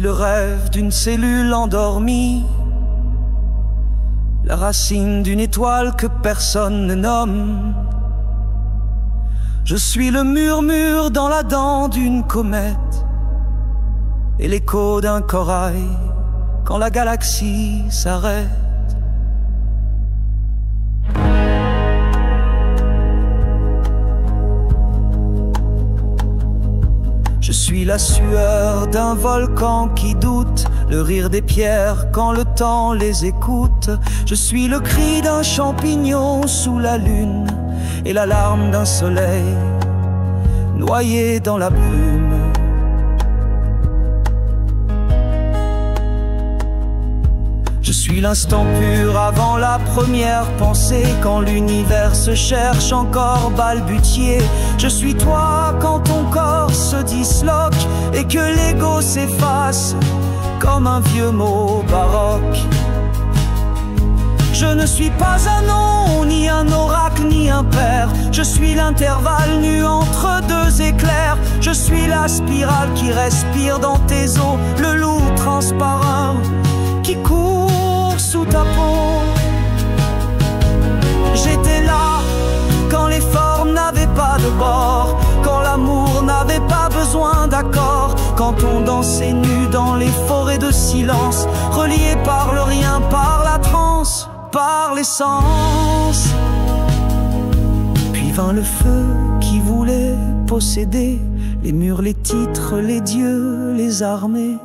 le rêve d'une cellule endormie, la racine d'une étoile que personne ne nomme. Je suis le murmure dans la dent d'une comète et l'écho d'un corail quand la galaxie s'arrête. Je suis la sueur d'un volcan qui doute, le rire des pierres quand le temps les écoute. Je suis le cri d'un champignon sous la lune et la larme d'un soleil noyé dans la brume. Je suis l'instant pur avant la première pensée, quand l'univers se cherche encore balbutié. Je suis toi quand ton corps se disloque et que l'ego s'efface comme un vieux mot baroque. Je ne suis pas un nom, ni un oracle, ni un père. Je suis l'intervalle nu entre deux éclairs. Je suis la spirale qui respire dans tes os, le loup transparent qui court sous ta peau. J'étais là quand les formes n'avaient pas de bord, quand l'amour n'avait pas besoin d'accords, quand on dansait nu dans les forêts de silence, reliés par le rien, par la transe, par l'essence. Puis vint le feu qui voulait posséder les murs, les titres, les dieux, les armées.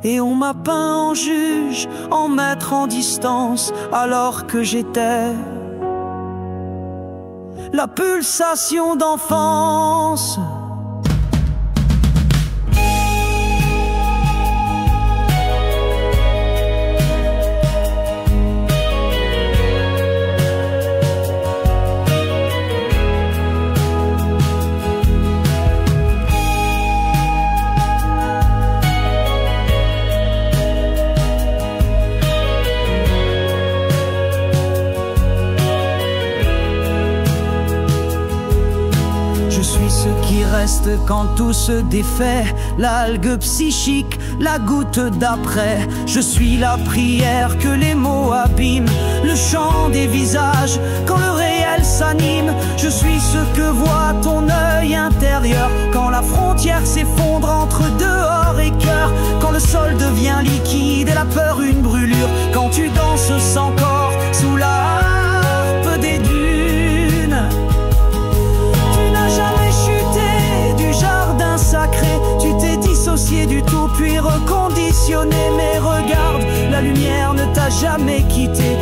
Et on m'a peint en juge, en maître en distance, alors que j'étais la pulsation d'enfance. Je suis ce qui reste quand tout se défait, l'algue psychique, la goutte d'après. Je suis la prière que les mots abîment, le chant des visages quand le réel s'anime. Je suis ce que voit ton œil intérieur quand la frontière s'effondre entre dehors et cœur, quand le sol devient liquide et la peur une brûlure, quand tu danses sans corps sous la harpe des dunes. Tu t'es dissocié du tout puis reconditionné. Mais regarde, la lumière ne t'a jamais quitté.